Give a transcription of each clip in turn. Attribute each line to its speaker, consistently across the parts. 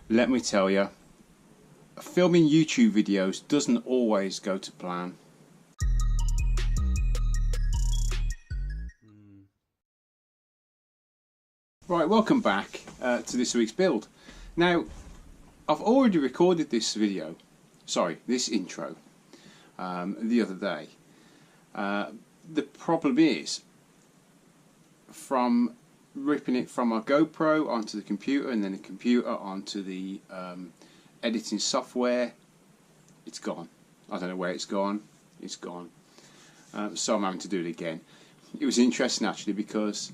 Speaker 1: Let me tell you, filming YouTube videos doesn't always go to plan. Right, welcome back to this week's build. Now, I've already recorded this video, this intro, the other day. The problem is, from ripping it from my GoPro onto the computer and then the computer onto the editing software, it's gone. I don't know where it's gone. It's gone. So I'm having to do it again. It was interesting actually because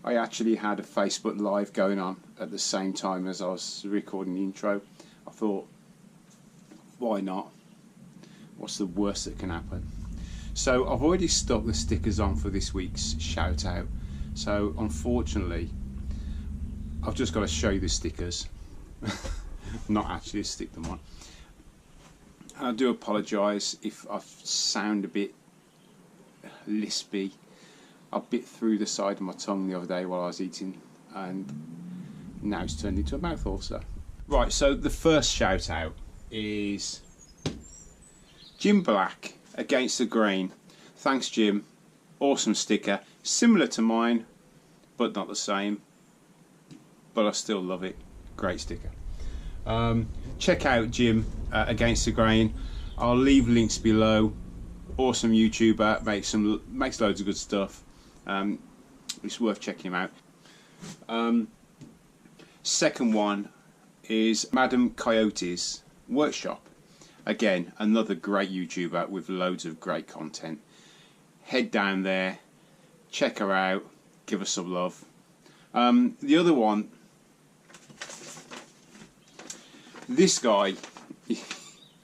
Speaker 1: I actually had a Facebook Live going on at the same time as I was recording the intro. I thought, why not? What's the worst that can happen? So I've already stuck the stickers on for this week's shout out. So unfortunately, I've just got to show you the stickers, not actually stick them on. And I do apologise if I sound a bit lispy. I bit through the side of my tongue the other day while I was eating, and now it's turned into a mouth ulcer. Right, so the first shout out is Jim Black, Against the Grain. Thanks, Jim. Awesome sticker, similar to mine but not the same, but I still love it. Great sticker. Check out Jim, Against the Grain. I'll leave links below. Awesome YouTuber, makes loads of good stuff. It's worth checking him out. Second one is Madam Coyotes Workshop. Again, another great YouTuber with loads of great content. Head down there, check her out, give her some love. The other one, this guy,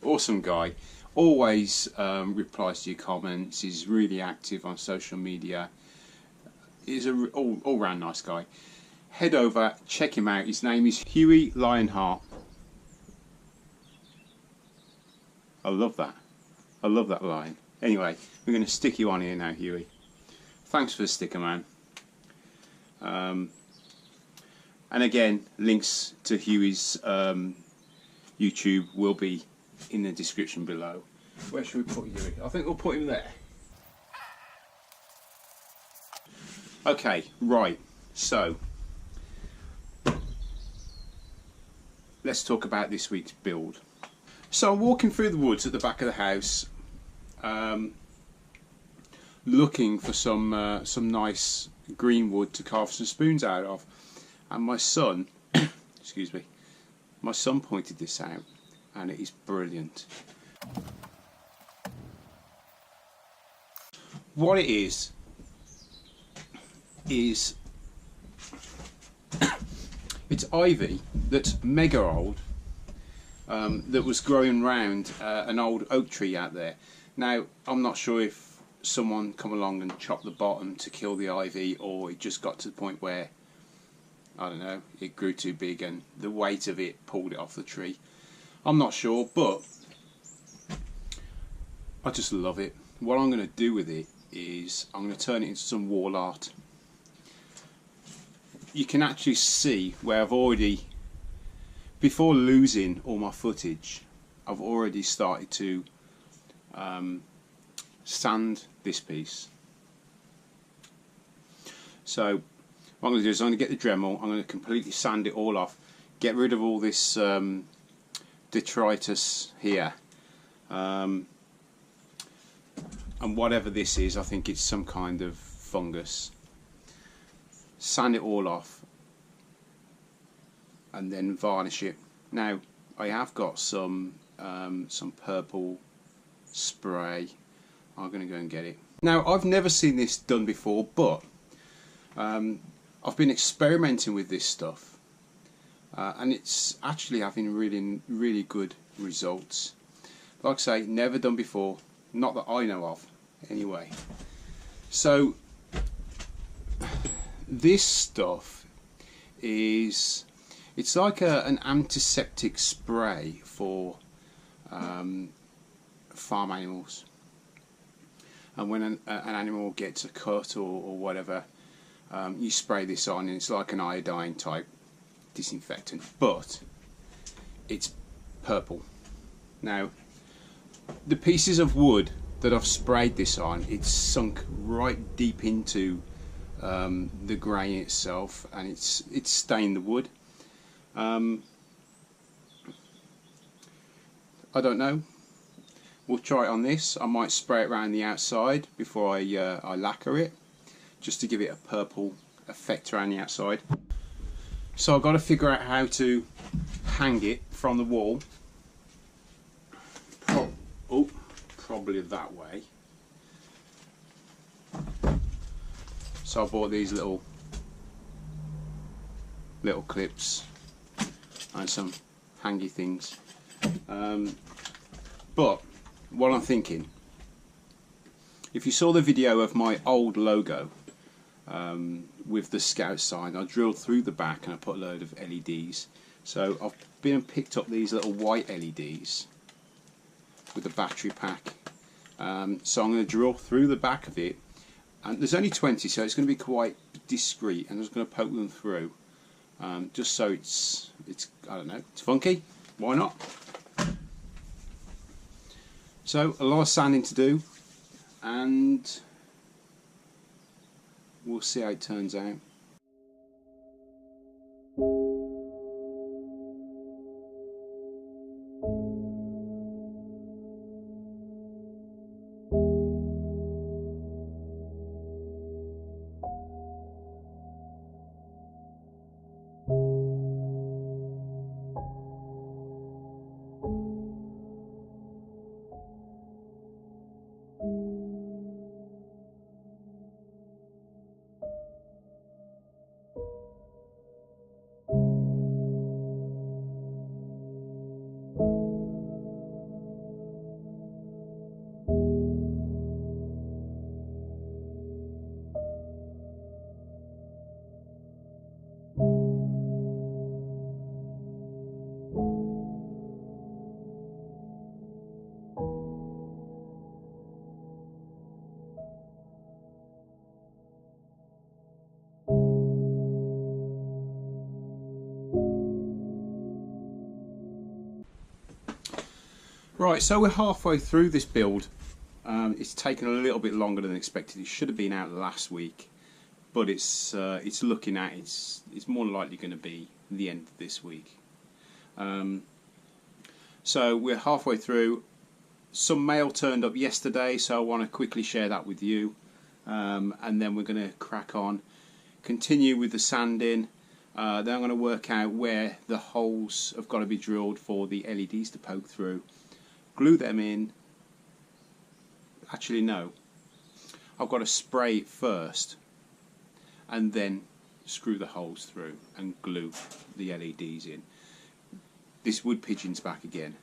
Speaker 1: awesome guy, always replies to your comments, he's really active on social media, he's an all-round nice guy. Head over, check him out. His name is Huey Lionheart. I love that. I love that line. Anyway, we're going to stick you on here now, Huey. Thanks for the sticker, man. And again, links to Huey's YouTube will be in the description below. Where should we put Huey? I think we'll put him there. Okay, right. So, let's talk about this week's build. So I'm walking through the woods at the back of the house, looking for some nice green wood to carve some spoons out of, and my son, excuse me, my son pointed this out, and it is brilliant. What it is it's ivy that's mega old, that was growing round an old oak tree out there. Now, I'm not sure if someone come along and chopped the bottom to kill the ivy, or it just got to the point where, I don't know, it grew too big and the weight of it pulled it off the tree. I'm not sure, but I just love it. What I'm going to do with it is I'm going to turn it into some wall art. You can actually see where I've already, before losing all my footage, I've already started to sand this piece. So what I'm going to do is I'm going to get the Dremel, I'm going to completely sand it all off, get rid of all this detritus here, and whatever this is, I think it's some kind of fungus. Sand it all off and then varnish it. Now, I have got some purple spray. I'm going to go and get it. Now, I've never seen this done before, but I've been experimenting with this stuff, and it's actually having really good results. Like I say, never done before, not that I know of anyway. So this stuff is, it's like an antiseptic spray for farm animals, and when an animal gets a cut or whatever, you spray this on, and it's like an iodine type disinfectant. But it's purple. Now, the pieces of wood that I've sprayed this on, it's sunk right deep into the grain itself, and it's stained the wood. I don't know. We'll try it on this. I might spray it around the outside before I lacquer it, just to give it a purple effect around the outside. So I've got to figure out how to hang it from the wall. Probably that way. So I bought these little clips and some hangy things. But what I'm thinking, if you saw the video of my old logo with the Scout sign, I drilled through the back and I put a load of LEDs. So I've been and picked up these little white LEDs with a battery pack. So I'm going to drill through the back of it, and there's only 20, so it's going to be quite discreet, and I'm just going to poke them through, just so it's I don't know, it's funky. Why not? So a lot of sanding to do, and we'll see how it turns out. Right, so we're halfway through this build. It's taken a little bit longer than expected. It should have been out last week, but it's looking at it's more likely going to be the end of this week. So we're halfway through. Some mail turned up yesterday, so I want to quickly share that with you, and then we're going to crack on, continue with the sanding. Then I'm going to work out where the holes have got to be drilled for the LEDs to poke through. Glue them in. Actually no, I've got to spray it first and then screw the holes through and glue the LEDs in. This wood pigeon's back again.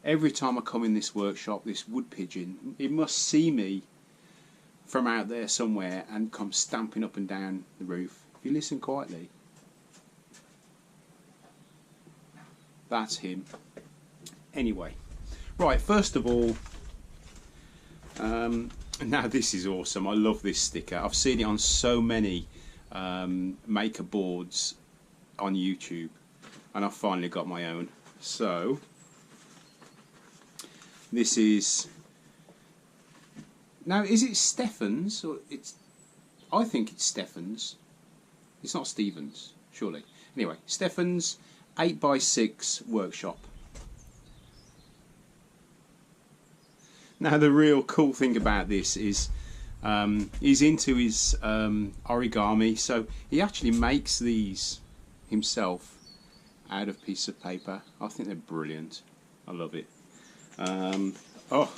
Speaker 1: Every time I come in this workshop, this wood pigeon, it must see me from out there somewhere and come stamping up and down the roof. If you listen quietly, that's him. Anyway, right, first of all, now this is awesome. I love this sticker. I've seen it on so many maker boards on YouTube, and I've finally got my own. So this is, now is it Stephans, or I think it's Stephans. It's not Stephans, surely. Anyway, Stephans 8x6 workshop. Now the real cool thing about this is he's into his origami, so he actually makes these himself out of piece of paper. I think they're brilliant. I love it. Oh,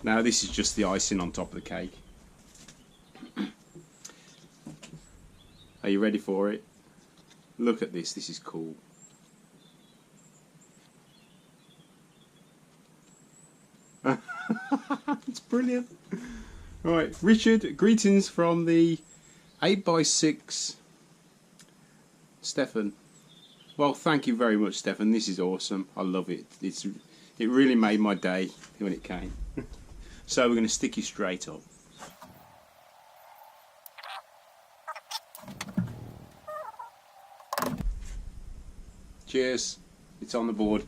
Speaker 1: now this is just the icing on top of the cake. Are you ready for it? Look at this. This is cool. It's brilliant. Right, Richard, greetings from the 8x6 Stefan. Well, thank you very much, Stefan. This is awesome. I love it. It really made my day when it came. So we're going to stick you straight up. Cheers. It's on the board.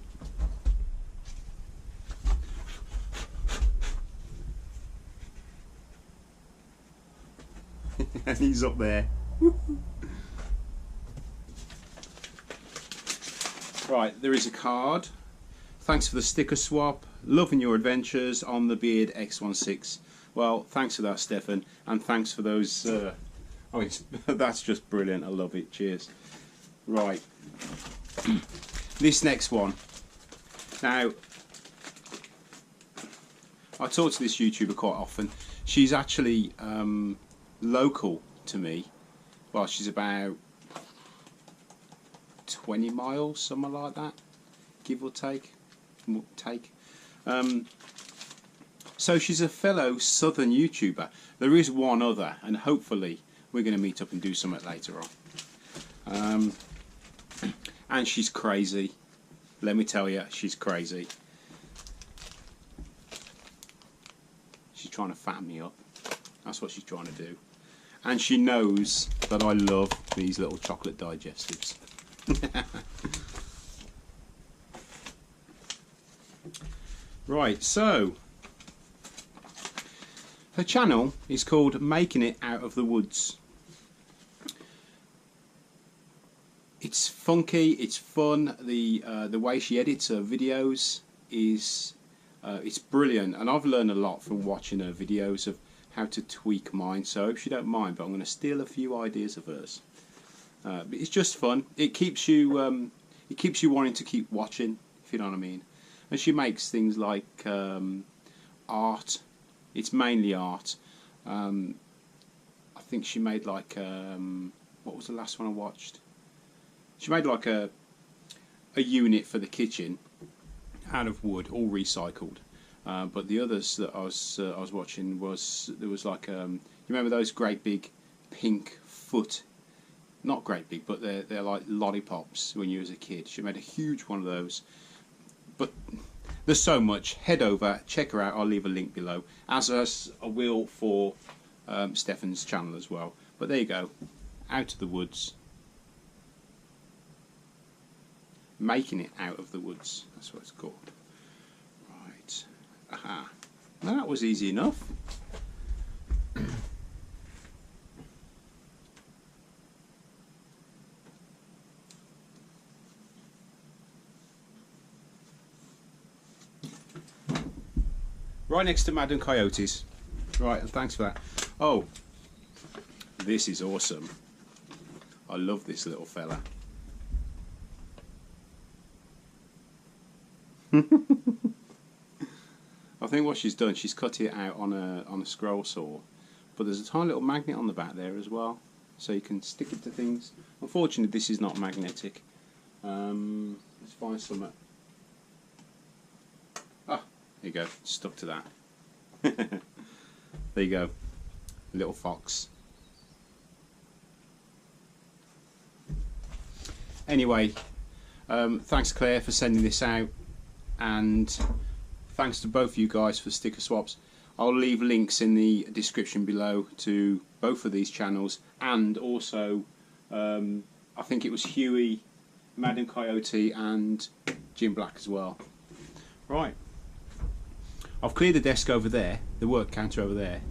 Speaker 1: And he's up there. Right, there is a card. Thanks for the sticker swap. Loving your adventures on the Beard X16. Well, thanks for that, Stefan, and thanks for those. That's just brilliant. I love it. Cheers. Right, this next one. Now, I talk to this YouTuber quite often. She's actually local to me. Well, she's about 20 miles, something like that, give or take. So she's a fellow southern YouTuber. There is one other, and hopefully we're going to meet up and do something later on. And she's crazy. Let me tell you, she's crazy. She's trying to fatten me up. That's what she's trying to do. And she knows that I love these little chocolate digestives. Right, so her channel is called Making It Out of the Woods. It's funky, it's fun. The way she edits her videos is it's brilliant, and I've learned a lot from watching her videos of how to tweak mine. So I hope you don't mind, but I'm going to steal a few ideas of hers. But it's just fun. It keeps you wanting to keep watching, if you know what I mean. And she makes things like art. It's mainly art. I think she made like what was the last one I watched? She made like a unit for the kitchen out of wood, all recycled. But the others that I was watching there was like you remember those great big pink foot, not great big, but they're like lollipops when you was a kid. She made a huge one of those. But there's so much. Head over, check her out. I'll leave a link below, as I will for Stephans' channel as well. But there you go, Out of the Woods. Making It Out of the Woods. That's what it's called. Right. Aha. Now that was easy enough. Right next to Madam Coyotes. Right, thanks for that. Oh, this is awesome. I love this little fella. I think what she's done, she's cut it out on a scroll saw, but there's a tiny little magnet on the back there as well, so you can stick it to things. Unfortunately, this is not magnetic. Let's find some. Ah, there you go, stuck to that. There you go, little fox. Anyway, thanks Claire for sending this out, and thanks to both you guys for sticker swaps. I'll leave links in the description below to both of these channels, and also I think it was Huey, Madam Coyote and Jim Black as well. Right, I've cleared the desk over there, the work counter over there,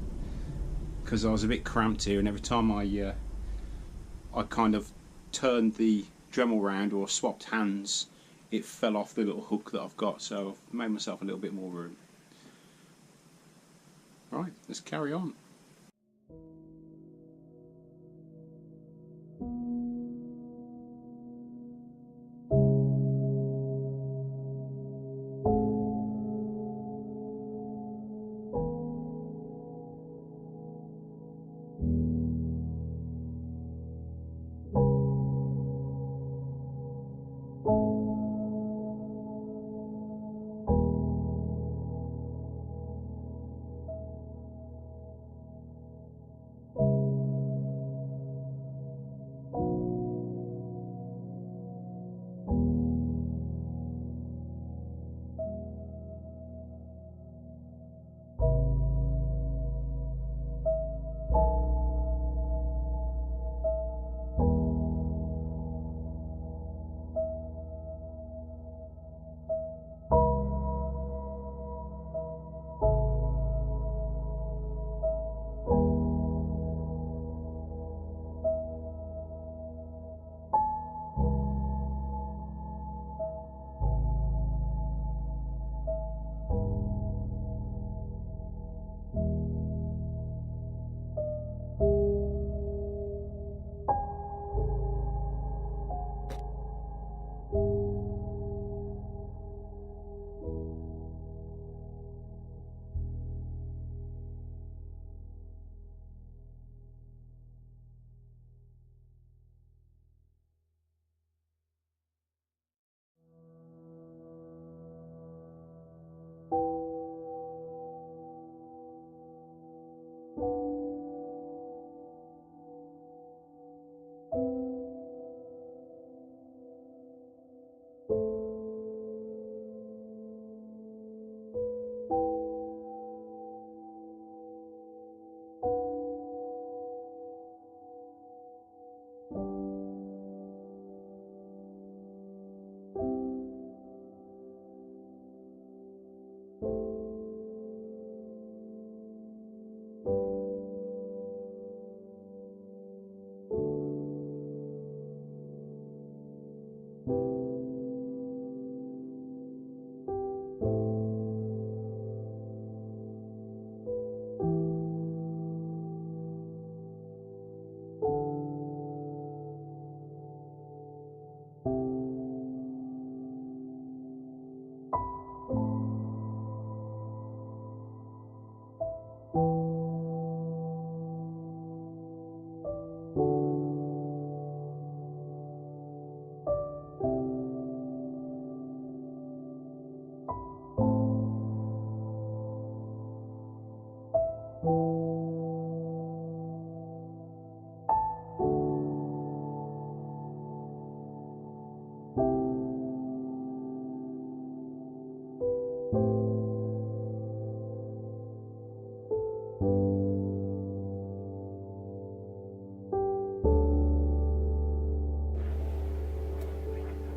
Speaker 1: because I was a bit cramped here, and every time I kind of turned the Dremel round or swapped hands, it fell off the little hook that I've got, so I've made myself a little bit more room. Right, let's carry on.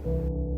Speaker 1: bye.